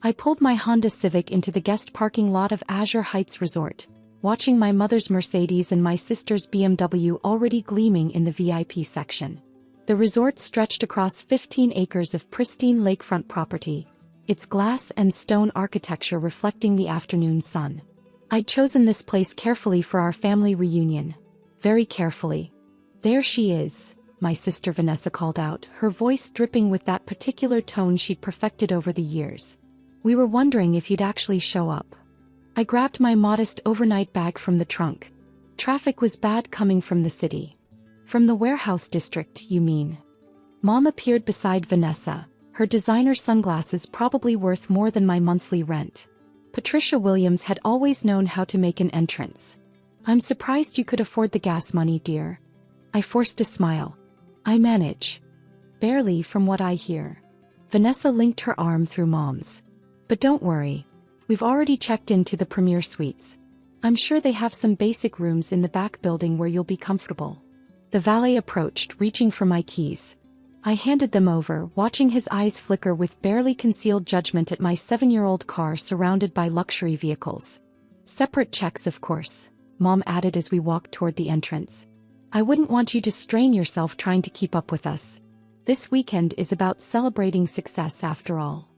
I pulled my Honda Civic into the guest parking lot of Azure Heights Resort, watching my mother's Mercedes and my sister's BMW already gleaming in the VIP section. The resort stretched across 15 acres of pristine lakefront property, its glass and stone architecture reflecting the afternoon sun. I'd chosen this place carefully for our family reunion. Very carefully. There she is, my sister Vanessa called out, her voice dripping with that particular tone she'd perfected over the years. We were wondering if you'd actually show up. I grabbed my modest overnight bag from the trunk. Traffic was bad coming from the city. From the warehouse district, you mean? Mom appeared beside Vanessa, her designer sunglasses probably worth more than my monthly rent. Patricia Williams had always known how to make an entrance. I'm surprised you could afford the gas money, dear. I forced a smile. I manage. Barely, from what I hear. Vanessa linked her arm through Mom's. But don't worry. We've already checked into the Premier Suites. I'm sure they have some basic rooms in the back building where you'll be comfortable. The valet approached, reaching for my keys. I handed them over, watching his eyes flicker with barely concealed judgment at my 7-year-old car surrounded by luxury vehicles. Separate checks, of course, Mom added as we walked toward the entrance. I wouldn't want you to strain yourself trying to keep up with us. This weekend is about celebrating success after all.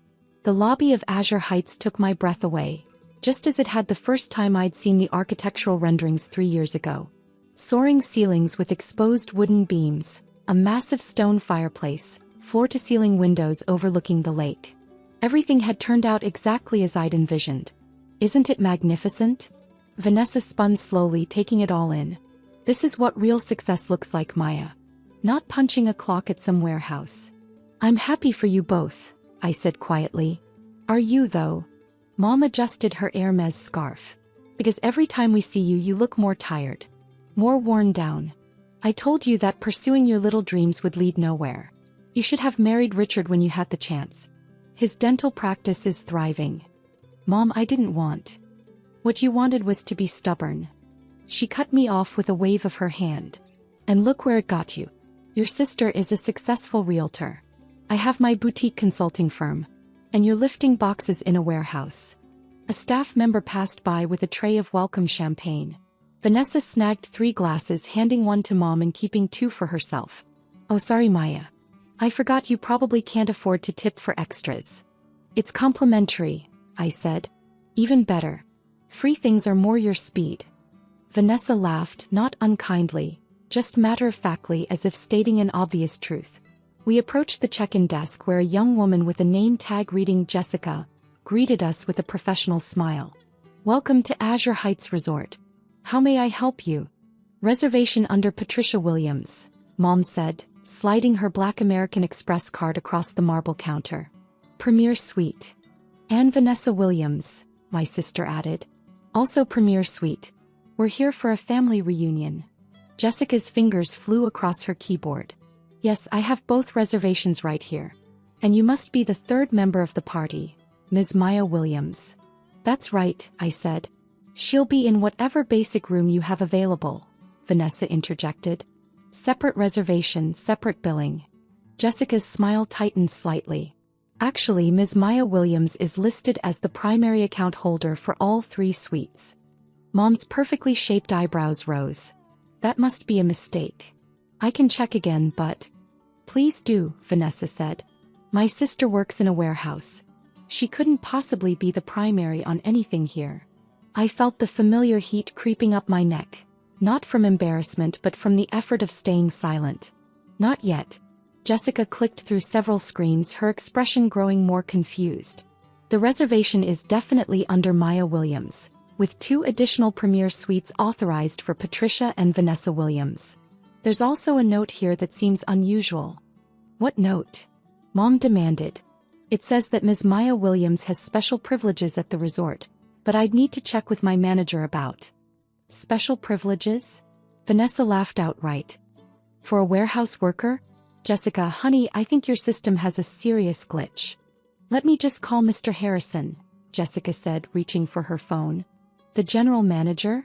The lobby of Azure Heights took my breath away, just as it had the first time I'd seen the architectural renderings 3 years ago. Soaring ceilings with exposed wooden beams, a massive stone fireplace, floor-to-ceiling windows overlooking the lake. Everything had turned out exactly as I'd envisioned. Isn't it magnificent? Vanessa spun slowly, taking it all in. This is what real success looks like, Maya. Not punching a clock at some warehouse. I'm happy for you both, I said quietly. Are you, though? Mom adjusted her Hermes scarf. Because every time we see you, you look more tired. More worn down. I told you that pursuing your little dreams would lead nowhere. You should have married Richard when you had the chance. His dental practice is thriving. Mom, I didn't want. What you wanted was to be stubborn. She cut me off with a wave of her hand. And look where it got you. Your sister is a successful realtor. I have my boutique consulting firm. And you're lifting boxes in a warehouse. A staff member passed by with a tray of welcome champagne. Vanessa snagged 3 glasses, handing one to Mom and keeping 2 for herself. Oh, sorry, Maya. I forgot you probably can't afford to tip for extras. It's complimentary, I said. Even better. Free things are more your speed. Vanessa laughed, not unkindly, just matter-of-factly, as if stating an obvious truth. We approached the check-in desk where a young woman with a name tag reading Jessica greeted us with a professional smile. Welcome to Azure Heights Resort. How may I help you? Reservation under Patricia Williams, Mom said, sliding her black American Express card across the marble counter. Premier Suite. And Vanessa Williams, my sister added. Also Premier Suite. We're here for a family reunion. Jessica's fingers flew across her keyboard. Yes, I have both reservations right here. And you must be the 3rd member of the party, Ms. Maya Williams. That's right, I said. She'll be in whatever basic room you have available, Vanessa interjected. Separate reservation, separate billing. Jessica's smile tightened slightly. Actually, Ms. Maya Williams is listed as the primary account holder for all 3 suites. Mom's perfectly shaped eyebrows rose. That must be a mistake. I can check again, but... Please do, Vanessa said. My sister works in a warehouse. She couldn't possibly be the primary on anything here. I felt the familiar heat creeping up my neck, not from embarrassment but from the effort of staying silent. Not yet. Jessica clicked through several screens, her expression growing more confused. The reservation is definitely under Maya Williams, with 2 additional Premier Suites authorized for Patricia and Vanessa Williams. There's also a note here that seems unusual. What note? Mom demanded. It says that Ms. Maya Williams has special privileges at the resort, but I'd need to check with my manager about. Special privileges? Vanessa laughed outright. For a warehouse worker? Jessica, honey, I think your system has a serious glitch. Let me just call Mr. Harrison, Jessica said, reaching for her phone. The general manager?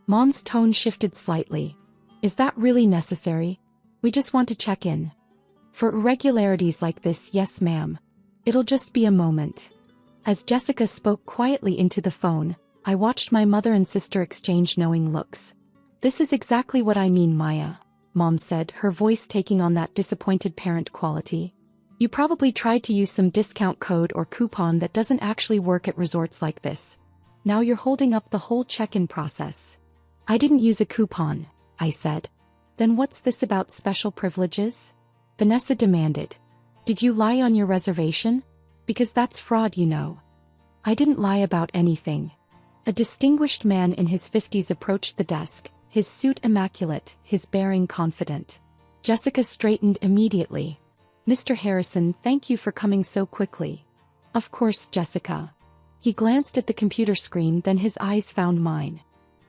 Mom's tone shifted slightly. Is that really necessary? We just want to check in. For irregularities like this, yes ma'am. It'll just be a moment. As Jessica spoke quietly into the phone, I watched my mother and sister exchange knowing looks. "This is exactly what I mean, Maya," Mom said, her voice taking on that disappointed parent quality. "You probably tried to use some discount code or coupon that doesn't actually work at resorts like this. Now you're holding up the whole check-in process." "I didn't use a coupon," I said. "Then what's this about special privileges?" Vanessa demanded. "Did you lie on your reservation? Because that's fraud, you know." "I didn't lie about anything." A distinguished man in his 50s approached the desk, his suit immaculate, his bearing confident. Jessica straightened immediately. "Mr. Harrison, thank you for coming so quickly." "Of course, Jessica." He glanced at the computer screen, then his eyes found mine.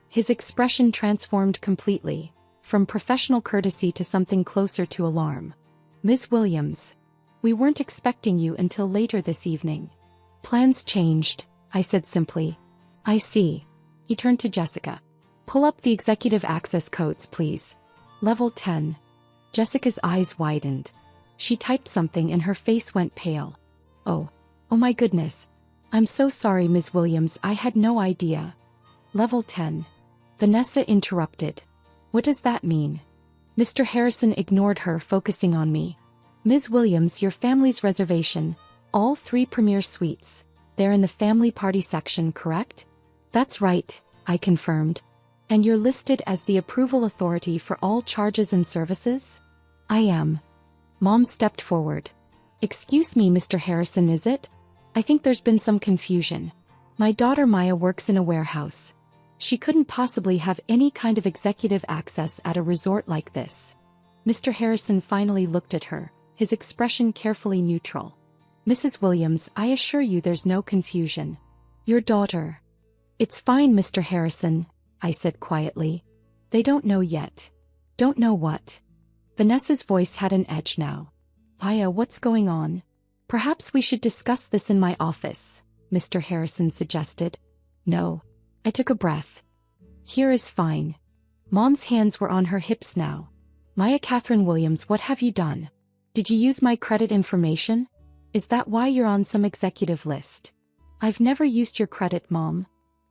His expression transformed completely, from professional courtesy to something closer to alarm. "Ms. Williams, we weren't expecting you until later this evening." "Plans changed," I said simply. "I see." He turned to Jessica. "Pull up the executive access codes, please. Level 10. Jessica's eyes widened. She typed something and her face went pale. Oh my goodness. I'm so sorry, Ms. Williams, I had no idea." "Level 10. Vanessa interrupted. "What does that mean?" Mr. Harrison ignored her, focusing on me. "Ms. Williams, your family's reservation, all 3 premier suites, they're in the family party section, correct?" "That's right," I confirmed. "And you're listed as the approval authority for all charges and services?" "I am." Mom stepped forward. "Excuse me, Mr. Harrison, is it? I think there's been some confusion. My daughter Maya works in a warehouse. She couldn't possibly have any kind of executive access at a resort like this." Mr. Harrison finally looked at her, his expression carefully neutral. "Mrs. Williams, I assure you there's no confusion. Your daughter—" "It's fine, Mr. Harrison," I said quietly. "They don't know yet." "Don't know what?" Vanessa's voice had an edge now. "Maya, what's going on?" "Perhaps we should discuss this in my office," Mr. Harrison suggested. "No." I took a breath. "Here is fine." Mom's hands were on her hips now. "Maya Catherine Williams, what have you done? Did you use my credit information? Is that why you're on some executive list?" "I've never used your credit, Mom."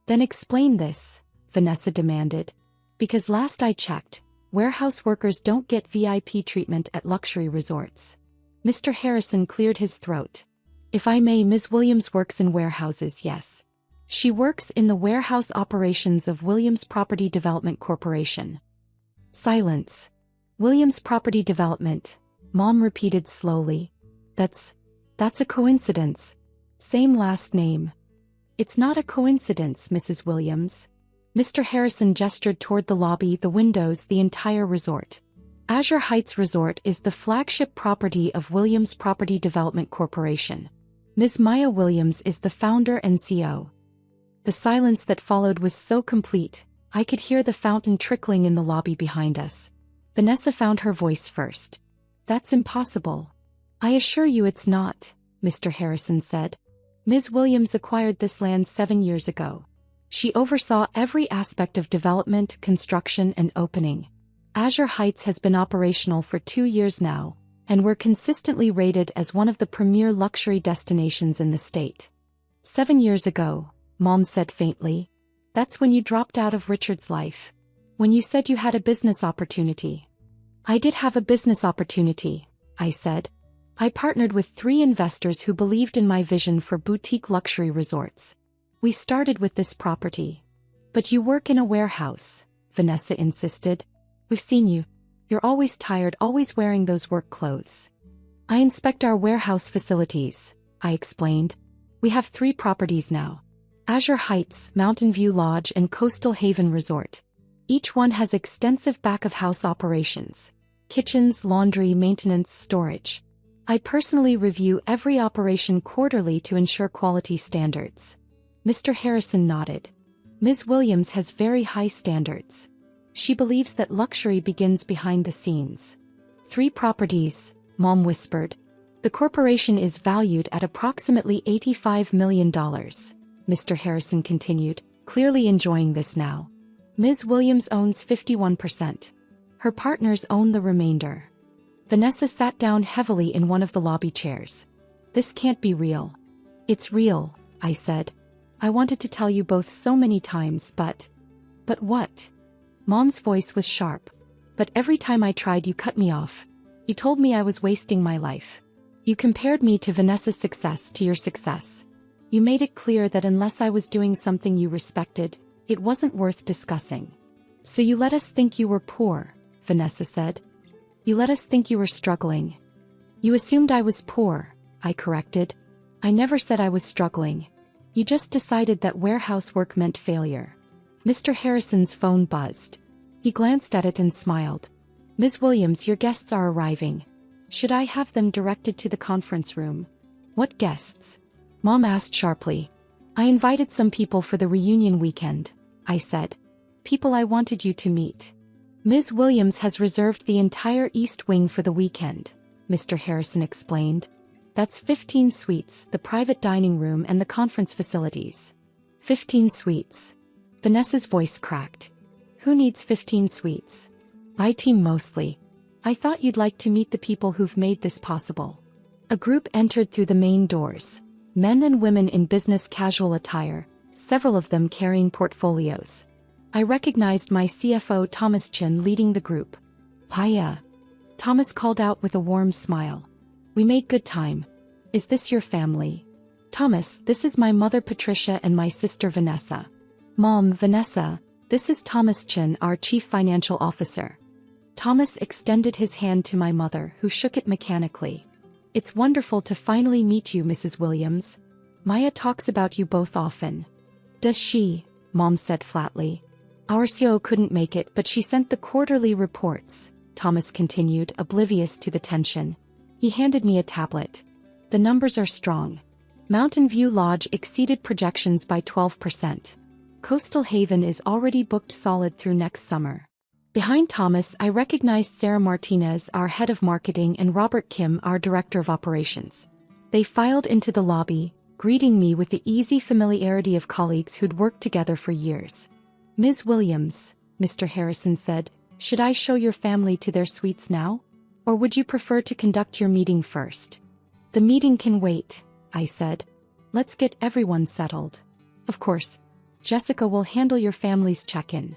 "Then explain this," Vanessa demanded. "Because last I checked, warehouse workers don't get VIP treatment at luxury resorts." Mr. Harrison cleared his throat. "If I may, Ms. Williams works in warehouses, yes. She works in the warehouse operations of Williams Property Development Corporation." Silence. "Williams Property Development," Mom repeated slowly. That's a coincidence. Same last name." "It's not a coincidence, Mrs. Williams." Mr. Harrison gestured toward the lobby, the windows, the entire resort. Azure Heights Resort is the flagship property of Williams Property Development Corporation. Ms. Maya Williams is the founder and CEO. The silence that followed was so complete, I could hear the fountain trickling in the lobby behind us. Vanessa found her voice first. "That's impossible." "I assure you it's not," Mr. Harrison said. "Ms. Williams acquired this land 7 years ago. She oversaw every aspect of development, construction, and opening. Azure Heights has been operational for 2 years now, and we're consistently rated as one of the premier luxury destinations in the state." 7 years ago, Mom said faintly. "That's when you dropped out of Richard's life. When you said you had a business opportunity." "I did have a business opportunity," I said. "I partnered with 3 investors who believed in my vision for boutique luxury resorts. We started with this property." "But you work in a warehouse," Vanessa insisted. "We've seen you. You're always tired, always wearing those work clothes." "I inspect our warehouse facilities," I explained. "We have 3 properties now. Azure Heights, Mountain View Lodge, and Coastal Haven Resort. Each one has extensive back-of-house operations. Kitchens, laundry, maintenance, storage. I personally review every operation quarterly to ensure quality standards." Mr. Harrison nodded. "Ms. Williams has very high standards. She believes that luxury begins behind the scenes." 3 properties, Mom whispered. "The corporation is valued at approximately $85 million, Mr. Harrison continued, clearly enjoying this now. "Ms. Williams owns 51%. Her partners own the remainder." Vanessa sat down heavily in one of the lobby chairs. "This can't be real." "It's real," I said. I wanted to tell you both so many times, but what? Mom's voice was sharp. But every time I tried, you cut me off. You told me I was wasting my life. You compared me to Vanessa's success to your success. You made it clear that unless I was doing something you respected, it wasn't worth discussing. So you let us think you were poor, Vanessa said. You let us think you were struggling. You assumed I was poor, I corrected. I never said I was struggling. You just decided that warehouse work meant failure. Mr. Harrison's phone buzzed. He glanced at it and smiled. Ms. Williams, your guests are arriving. Should I have them directed to the conference room? What guests? Mom asked sharply. I invited some people for the reunion weekend, I said. People I wanted you to meet. Ms. Williams has reserved the entire East Wing for the weekend, Mr. Harrison explained. That's 15 suites, the private dining room and the conference facilities. 15 suites. Vanessa's voice cracked. Who needs 15 suites? My team mostly. I thought you'd like to meet the people who've made this possible. A group entered through the main doors. Men and women in business casual attire, several of them carrying portfolios. I recognized my CFO Thomas Chin leading the group. Hiya. Thomas called out with a warm smile. We made good time. Is this your family? Thomas, this is my mother Patricia and my sister Vanessa. Mom, Vanessa, this is Thomas Chin, our chief financial officer. Thomas extended his hand to my mother, who shook it mechanically. It's wonderful to finally meet you, Mrs. Williams. Maya talks about you both often. Does she? Mom said flatly. Our CEO couldn't make it, but she sent the quarterly reports, Thomas continued, oblivious to the tension. He handed me a tablet. The numbers are strong. Mountain View Lodge exceeded projections by 12%. Coastal Haven is already booked solid through next summer. Behind Thomas, I recognized Sarah Martinez, our head of marketing, and Robert Kim, our director of operations. They filed into the lobby, greeting me with the easy familiarity of colleagues who'd worked together for years. Ms. Williams, Mr. Harrison said, should I show your family to their suites now? Or would you prefer to conduct your meeting first? The meeting can wait, I said. Let's get everyone settled. Of course, Jessica will handle your family's check-in.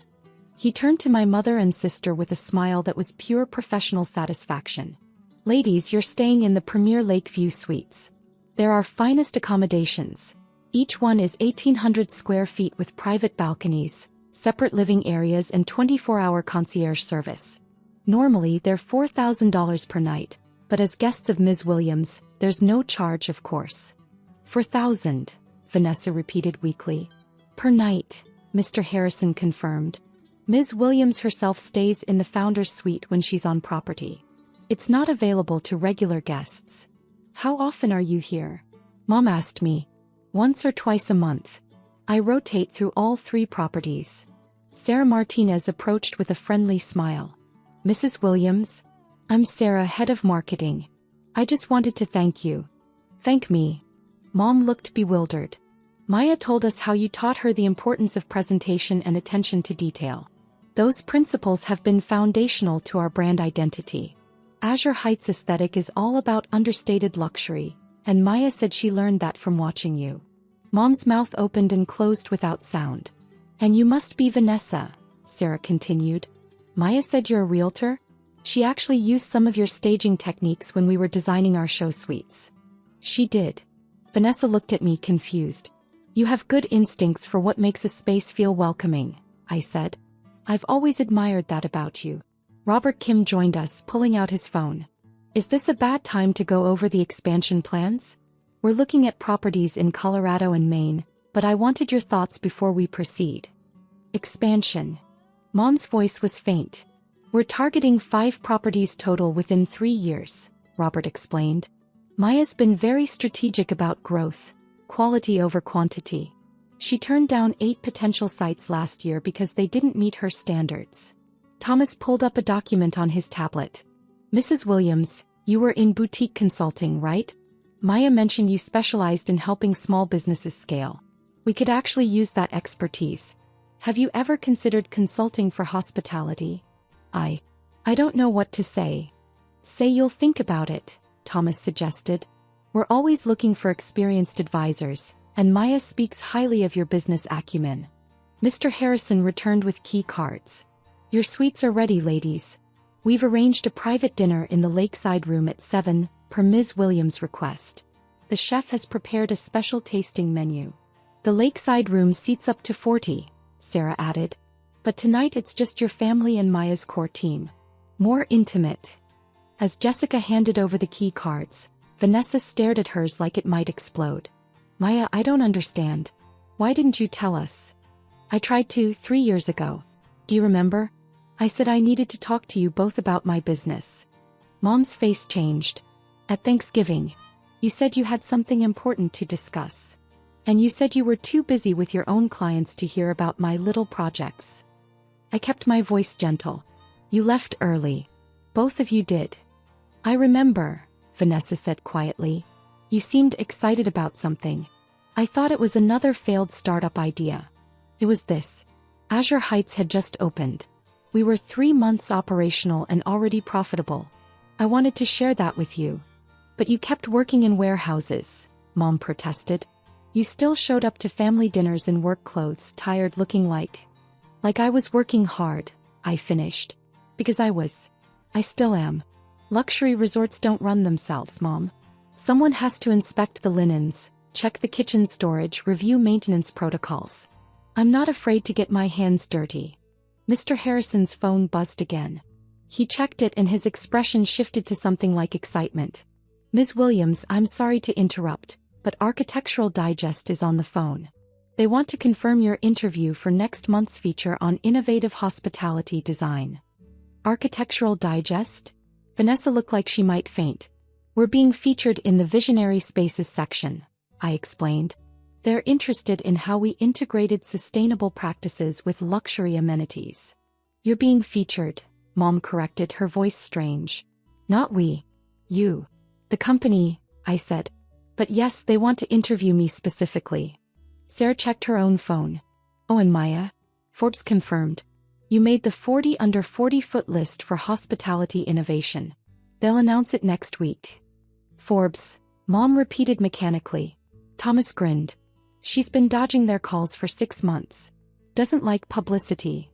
He turned to my mother and sister with a smile that was pure professional satisfaction. Ladies, you're staying in the premier Lakeview Suites. They're our finest accommodations. Each one is 1,800 square feet with private balconies, separate living areas and 24-hour concierge service. Normally, they're $4,000 per night, but as guests of Ms. Williams, there's no charge, of course. 4,000, Vanessa repeated weakly. Per night, Mr. Harrison confirmed. Ms. Williams herself stays in the founder's suite when she's on property. It's not available to regular guests. How often are you here? Mom asked me. Once or twice a month. I rotate through all 3 properties. Sarah Martinez approached with a friendly smile. Mrs. Williams? I'm Sarah, head of marketing. I just wanted to thank you. Thank me. Mom looked bewildered. Maya told us how you taught her the importance of presentation and attention to detail. Those principles have been foundational to our brand identity. Azure Heights aesthetic is all about understated luxury, and Maya said she learned that from watching you. Mom's mouth opened and closed without sound. And you must be Vanessa, Sarah continued. Maya said you're a realtor? She actually used some of your staging techniques when we were designing our show suites. She did. Vanessa looked at me confused. You have good instincts for what makes a space feel welcoming, I said. I've always admired that about you. Robert Kim joined us, pulling out his phone. Is this a bad time to go over the expansion plans? We're looking at properties in Colorado and Maine, but I wanted your thoughts before we proceed. Expansion. Mom's voice was faint. We're targeting 5 properties total within 3 years, Robert explained. Maya's been very strategic about growth, quality over quantity. She turned down 8 potential sites last year because they didn't meet her standards. Thomas pulled up a document on his tablet. Mrs. Williams, you were in boutique consulting, right? Maya mentioned you specialized in helping small businesses scale. We could actually use that expertise. Have you ever considered consulting for hospitality? I don't know what to say. Say you'll think about it, Thomas suggested. We're always looking for experienced advisors, And Maya speaks highly of your business acumen. Mr. Harrison returned with key cards. Your suites are ready, ladies. We've arranged a private dinner in the lakeside room at 7, per Ms. Williams' request. The chef has prepared a special tasting menu. The lakeside room seats up to 40, Sarah added. But tonight it's just your family and Maya's core team. More intimate. As Jessica handed over the key cards, Vanessa stared at hers like it might explode. Maya, I don't understand. Why didn't you tell us? I tried to 3 years ago. Do you remember? I said I needed to talk to you both about my business. Mom's face changed. At Thanksgiving, you said you had something important to discuss. And you said you were too busy with your own clients to hear about my little projects. I kept my voice gentle. You left early. Both of you did. I remember, Vanessa said quietly. You seemed excited about something. I thought it was another failed startup idea. It was this. Azure Heights had just opened. We were 3 months operational and already profitable. I wanted to share that with you. But you kept working in warehouses, Mom protested. You still showed up to family dinners in work clothes, tired, looking like I was working hard, I finished. Because I still am. Luxury resorts don't run themselves, Mom. Someone has to inspect the linens, check the kitchen storage, review maintenance protocols. I'm not afraid to get my hands dirty. Mr. Harrison's phone buzzed again. He checked it and his expression shifted to something like excitement. Ms. Williams, I'm sorry to interrupt, but Architectural Digest is on the phone. They want to confirm your interview for next month's feature on innovative hospitality design. Architectural Digest? Vanessa looked like she might faint. We're being featured in the Visionary Spaces section, I explained. They're interested in how we integrated sustainable practices with luxury amenities. You're being featured, Mom corrected, her voice strange. Not we. You. The company, I said. But yes, they want to interview me specifically. Sarah checked her own phone. Oh, and Maya? Forbes confirmed. You made the 40 under 40-foot list for hospitality innovation. They'll announce it next week. Forbes, Mom repeated mechanically. Thomas grinned. She's been dodging their calls for 6 months. Doesn't like publicity.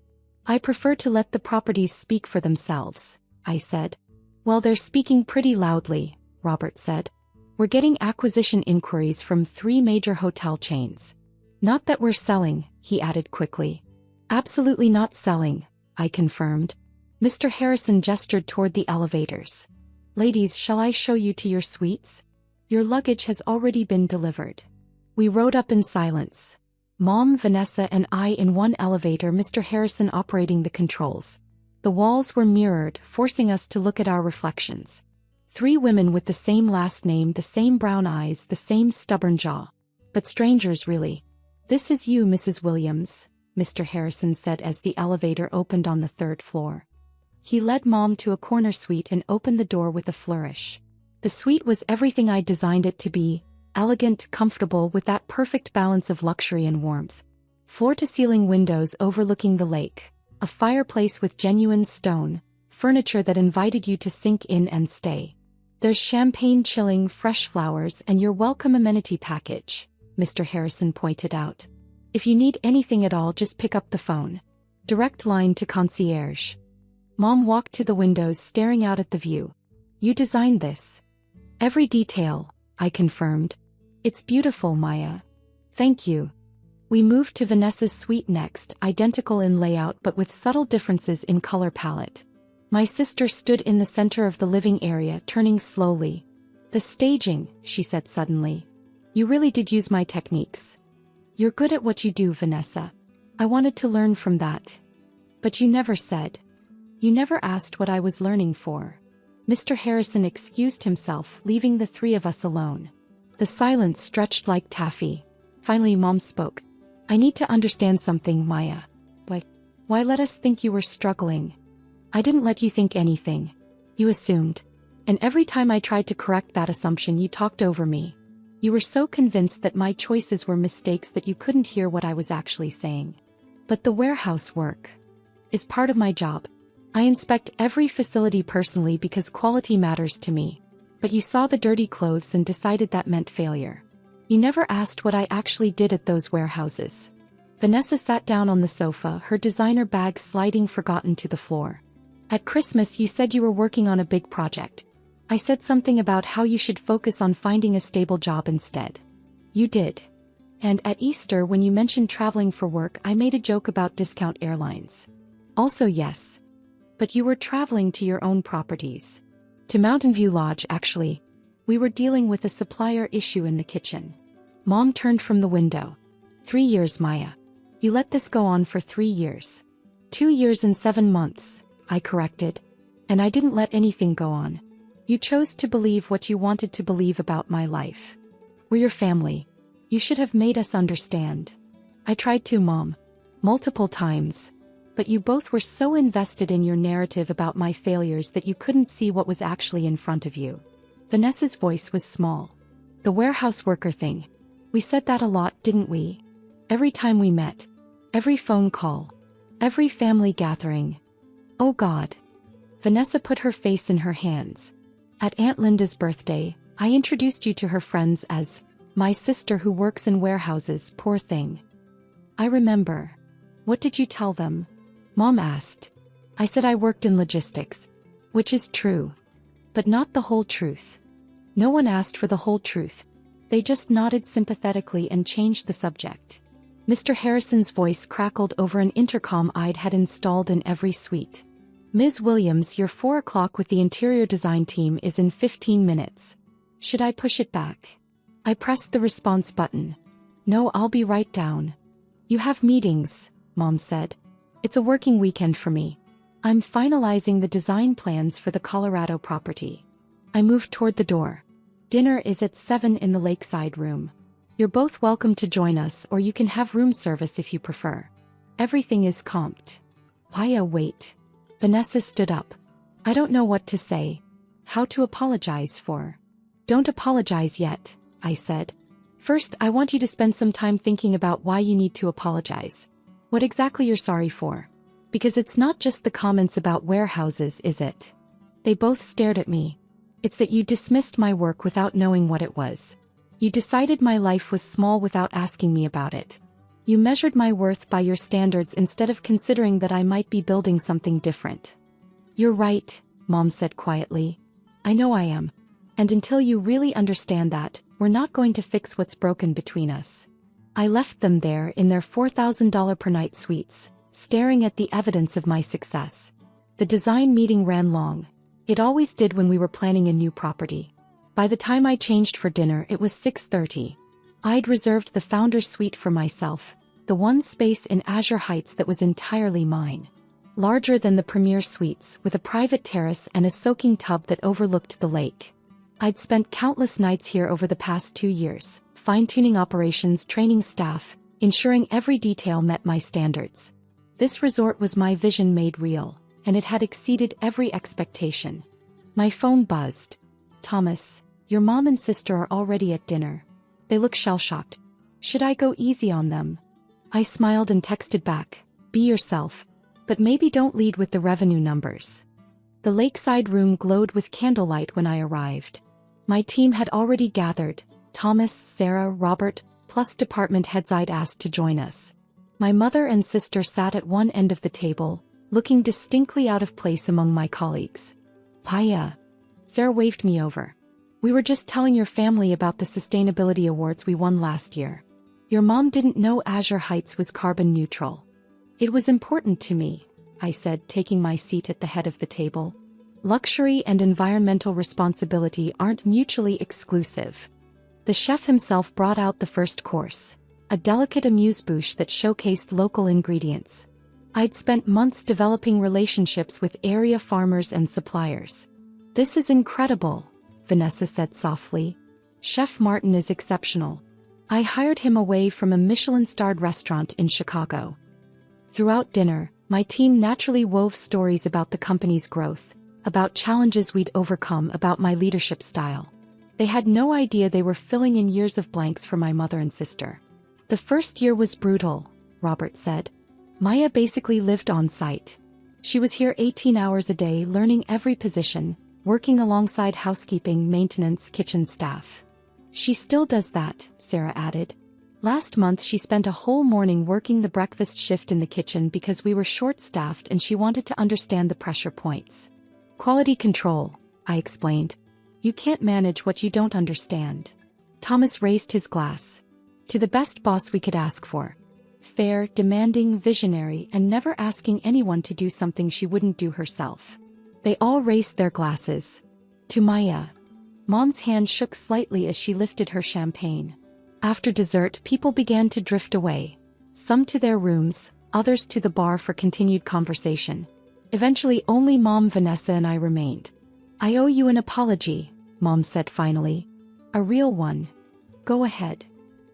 I prefer to let the properties speak for themselves, I said. Well, they're speaking pretty loudly, Robert said. We're getting acquisition inquiries from 3 major hotel chains. Not that we're selling, he added quickly. Absolutely not selling, I confirmed. Mr. Harrison gestured toward the elevators. Ladies, shall I show you to your suites? Your luggage has already been delivered. We rode up in silence. Mom, Vanessa, and I in one elevator, Mr. Harrison operating the controls. The walls were mirrored, forcing us to look at our reflections. 3 women with the same last name, the same brown eyes, the same stubborn jaw. But strangers, really. This is you, Mrs. Williams, Mr. Harrison said as the elevator opened on the 3rd floor. He led Mom to a corner suite and opened the door with a flourish. The suite was everything I designed it to be. Elegant, comfortable, with that perfect balance of luxury and warmth. Floor-to-ceiling windows overlooking the lake, a fireplace with genuine stone, furniture that invited you to sink in and stay. There's champagne chilling, fresh flowers, and your welcome amenity package, Mr. Harrison pointed out. If you need anything at all, just pick up the phone. Direct line to concierge. Mom walked to the windows, staring out at the view. You designed this. Every detail, I confirmed. It's beautiful, Maya. Thank you. We moved to Vanessa's suite next, identical in layout but with subtle differences in color palette. My sister stood in the center of the living area, turning slowly. The staging, she said suddenly. You really did use my techniques. You're good at what you do, Vanessa. I wanted to learn from that. But you never said. You never asked what I was learning for. Mr. Harrison excused himself, leaving the 3 of us alone. The silence stretched like taffy. Finally, Mom spoke. I need to understand something, Maya. Why let us think you were struggling? I didn't let you think anything. You assumed. And every time I tried to correct that assumption, you talked over me. You were so convinced that my choices were mistakes that you couldn't hear what I was actually saying. But the warehouse work is part of my job. I inspect every facility personally because quality matters to me. But you saw the dirty clothes and decided that meant failure. You never asked what I actually did at those warehouses. Vanessa sat down on the sofa, her designer bag sliding forgotten to the floor. At Christmas you said you were working on a big project. I said something about how you should focus on finding a stable job instead. You did. And at Easter when you mentioned traveling for work I made a joke about discount airlines. Also yes. But you were traveling to your own properties. To Mountain View Lodge actually. We were dealing with a supplier issue in the kitchen. Mom turned from the window. 3 years, Maya. You let this go on for 3 years. 2 years and 7 months, I corrected. And I didn't let anything go on. You chose to believe what you wanted to believe about my life. We're your family. You should have made us understand. I tried to, Mom. Multiple times. But you both were so invested in your narrative about my failures that you couldn't see what was actually in front of you. Vanessa's voice was small. The warehouse worker thing. We said that a lot, didn't we? Every time we met. Every phone call. Every family gathering. Oh God. Vanessa put her face in her hands. At Aunt Linda's birthday, I introduced you to her friends as my sister who works in warehouses, poor thing. I remember. What did you tell them? Mom asked. I said I worked in logistics. Which is true. But not the whole truth. No one asked for the whole truth. They just nodded sympathetically and changed the subject. Mr. Harrison's voice crackled over an intercom I'd had installed in every suite. Ms. Williams, your 4 o'clock with the interior design team is in 15 minutes. Should I push it back? I pressed the response button. No, I'll be right down. You have meetings, Mom said. It's a working weekend for me. I'm finalizing the design plans for the Colorado property. I moved toward the door. Dinner is at 7 in the lakeside room. You're both welcome to join us or you can have room service if you prefer. Everything is comped. Maya, wait. Vanessa stood up. I don't know what to say. How to apologize for. Don't apologize yet, I said. First, I want you to spend some time thinking about why you need to apologize. What exactly you're sorry for. Because it's not just the comments about warehouses, is it? They both stared at me. It's that you dismissed my work without knowing what it was. You decided my life was small without asking me about it. You measured my worth by your standards instead of considering that I might be building something different. You're right, Mom said quietly. I know I am. And until you really understand that, we're not going to fix what's broken between us. I left them there in their $4,000 per night suites, staring at the evidence of my success. The design meeting ran long. It always did when we were planning a new property. By the time I changed for dinner it was 6:30. I'd reserved the founder's suite for myself, the one space in Azure Heights that was entirely mine. Larger than the premier suites, with a private terrace and a soaking tub that overlooked the lake. I'd spent countless nights here over the past 2 years, fine-tuning operations, training staff, ensuring every detail met my standards. This resort was my vision made real, and it had exceeded every expectation. My phone buzzed. Thomas, your mom and sister are already at dinner. They look shell-shocked. Should I go easy on them? I smiled and texted back, be yourself, but maybe don't lead with the revenue numbers. The lakeside room glowed with candlelight when I arrived. My team had already gathered, Thomas, Sarah, Robert, plus department heads I'd asked to join us. My mother and sister sat at one end of the table, looking distinctly out of place among my colleagues. Paya. Sarah waved me over. We were just telling your family about the sustainability awards we won last year. Your mom didn't know Azure Heights was carbon neutral. It was important to me, I said, taking my seat at the head of the table. Luxury and environmental responsibility aren't mutually exclusive. The chef himself brought out the first course, a delicate amuse-bouche that showcased local ingredients. I'd spent months developing relationships with area farmers and suppliers. This is incredible, Vanessa said softly. Chef Martin is exceptional. I hired him away from a Michelin-starred restaurant in Chicago. Throughout dinner, my team naturally wove stories about the company's growth, about challenges we'd overcome, about my leadership style. They had no idea they were filling in years of blanks for my mother and sister. The first year was brutal, Robert said. Maya basically lived on site. She was here 18 hours a day learning every position, working alongside housekeeping, maintenance, kitchen staff. She still does that, Sarah added. Last month she spent a whole morning working the breakfast shift in the kitchen because we were short-staffed and she wanted to understand the pressure points. Quality control, I explained. You can't manage what you don't understand. Thomas raised his glass. To the best boss we could ask for. Fair, demanding, visionary, and never asking anyone to do something she wouldn't do herself. They all raised their glasses. To Maya. Mom's hand shook slightly as she lifted her champagne. After dessert, people began to drift away. Some to their rooms, others to the bar for continued conversation. Eventually only Mom, Vanessa and I remained. I owe you an apology, Mom said finally. A real one. Go ahead.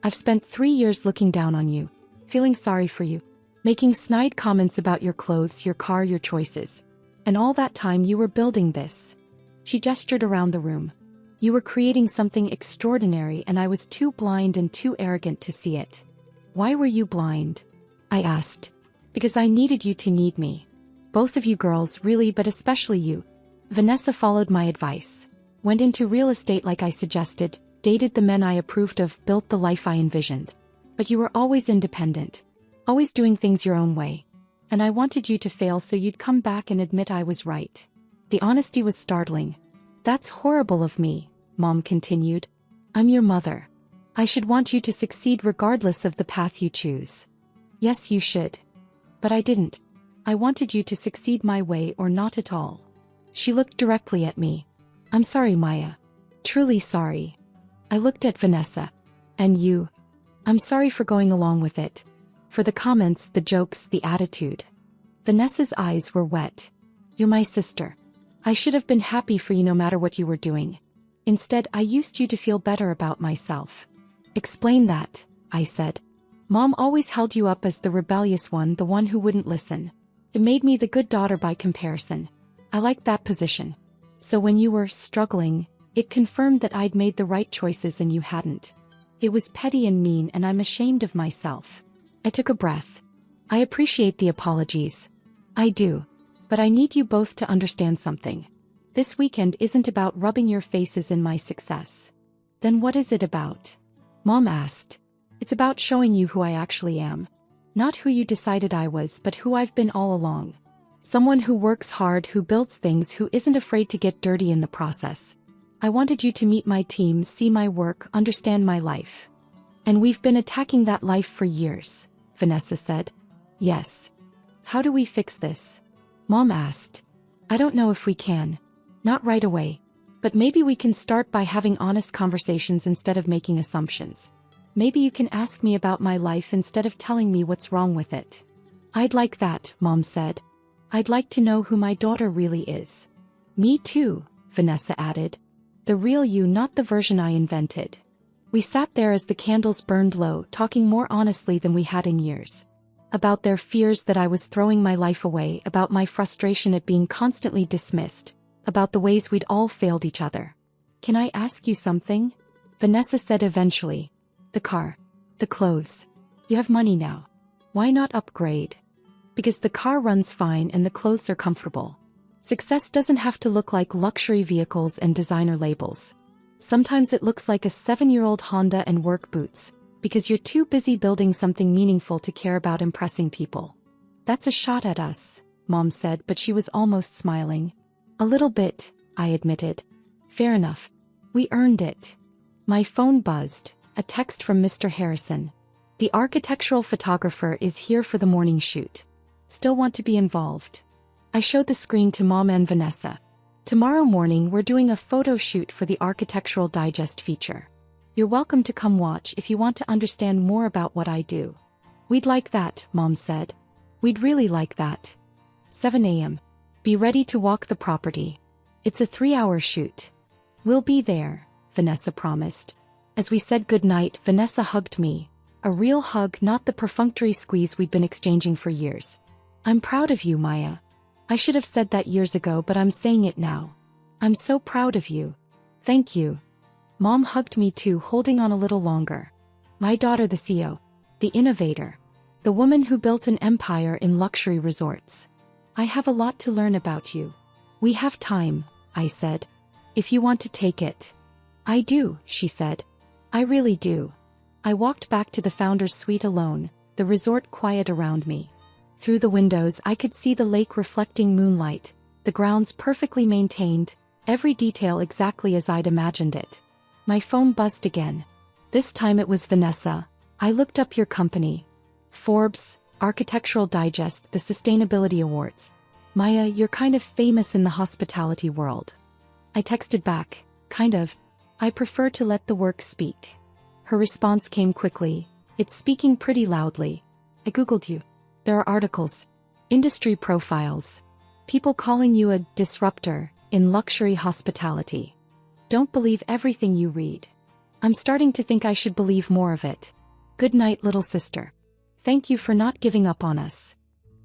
I've spent 3 years looking down on you, feeling sorry for you, making snide comments about your clothes, your car, your choices. And all that time you were building this. She gestured around the room. You were creating something extraordinary and I was too blind and too arrogant to see it. Why were you blind? I asked. Because I needed you to need me. Both of you girls, really, but especially you. Vanessa followed my advice. Went into real estate like I suggested, dated the men I approved of, built the life I envisioned. But you were always independent. Always doing things your own way. And I wanted you to fail so you'd come back and admit I was right. The honesty was startling. That's horrible of me, Mom continued. I'm your mother. I should want you to succeed regardless of the path you choose. Yes, you should. But I didn't. I wanted you to succeed my way or not at all. She looked directly at me. I'm sorry, Maya. Truly sorry. I looked at Vanessa. And you? I'm sorry for going along with it. For the comments, the jokes, the attitude. Vanessa's eyes were wet. You're my sister. I should have been happy for you no matter what you were doing. Instead, I used you to feel better about myself. Explain that, I said. Mom always held you up as the rebellious one, the one who wouldn't listen. It made me the good daughter by comparison. I liked that position. So when you were struggling, it confirmed that I'd made the right choices and you hadn't. It was petty and mean and I'm ashamed of myself. I took a breath. I appreciate the apologies. I do. But I need you both to understand something. This weekend isn't about rubbing your faces in my success. Then what is it about? Mom asked. It's about showing you who I actually am. Not who you decided I was, but who I've been all along. Someone who works hard, who builds things, who isn't afraid to get dirty in the process. I wanted you to meet my team, see my work, understand my life. And we've been attacking that life for years, Vanessa said. Yes. How do we fix this? Mom asked. I don't know if we can. Not right away. But maybe we can start by having honest conversations instead of making assumptions. Maybe you can ask me about my life instead of telling me what's wrong with it. I'd like that, Mom said. I'd like to know who my daughter really is. Me too, Vanessa added. The real you, not the version I invented. We sat there as the candles burned low, talking more honestly than we had in years. About their fears that I was throwing my life away, about my frustration at being constantly dismissed, about the ways we'd all failed each other. Can I ask you something? Vanessa said eventually. The car. The clothes. You have money now. Why not upgrade? Because the car runs fine and the clothes are comfortable. Success doesn't have to look like luxury vehicles and designer labels. Sometimes it looks like a 7-year-old Honda and work boots, because you're too busy building something meaningful to care about impressing people. That's a shot at us, Mom said, but she was almost smiling. A little bit, I admitted. Fair enough. We earned it. My phone buzzed, a text from Mr. Harrison. The architectural photographer is here for the morning shoot. Still want to be involved? I showed the screen to Mom and Vanessa. Tomorrow morning we're doing a photo shoot for the Architectural Digest feature. You're welcome to come watch if you want to understand more about what I do. We'd like that, Mom said. We'd really like that. 7 a.m. Be ready to walk the property. It's a 3-hour shoot. We'll be there, Vanessa promised. As we said goodnight, Vanessa hugged me. A real hug, not the perfunctory squeeze we'd been exchanging for years. I'm proud of you, Maya. I should have said that years ago, but I'm saying it now. I'm so proud of you. Thank you. Mom hugged me too, holding on a little longer. My daughter, the CEO, the innovator, the woman who built an empire in luxury resorts. I have a lot to learn about you. We have time, I said. If you want to take it. I do, she said. I really do. I walked back to the founder's suite alone, the resort quiet around me. Through the windows I could see the lake reflecting moonlight, the grounds perfectly maintained, every detail exactly as I'd imagined it. My phone buzzed again. This time it was Vanessa. I looked up your company. Forbes, Architectural Digest, the Sustainability Awards. Maya, you're kind of famous in the hospitality world. I texted back, kind of. I prefer to let the work speak. Her response came quickly. It's speaking pretty loudly. I googled you. There are articles, industry profiles, people calling you a disruptor in luxury hospitality. Don't believe everything you read. I'm starting to think I should believe more of it. Good night, little sister. Thank you for not giving up on us.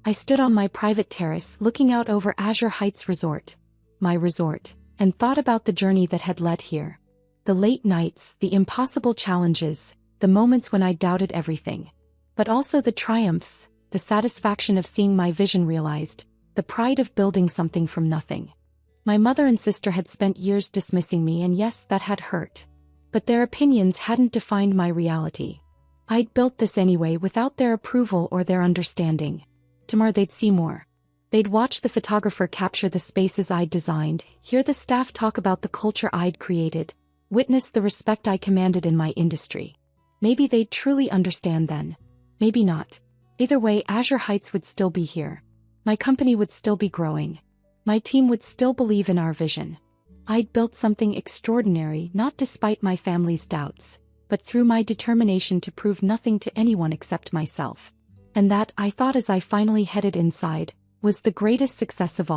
I stood on my private terrace looking out over Azure Heights Resort, my resort, and thought about the journey that had led here. The late nights, the impossible challenges, the moments when I doubted everything. But also the triumphs, the satisfaction of seeing my vision realized, the pride of building something from nothing. My mother and sister had spent years dismissing me, and yes, that had hurt. But their opinions hadn't defined my reality. I'd built this anyway without their approval or their understanding. Tomorrow they'd see more. They'd watch the photographer capture the spaces I'd designed, hear the staff talk about the culture I'd created, witness the respect I commanded in my industry. Maybe they'd truly understand then. Maybe not. Either way, Azure Heights would still be here. My company would still be growing. My team would still believe in our vision. I'd built something extraordinary, not despite my family's doubts, but through my determination to prove nothing to anyone except myself. And that, I thought as I finally headed inside, was the greatest success of all.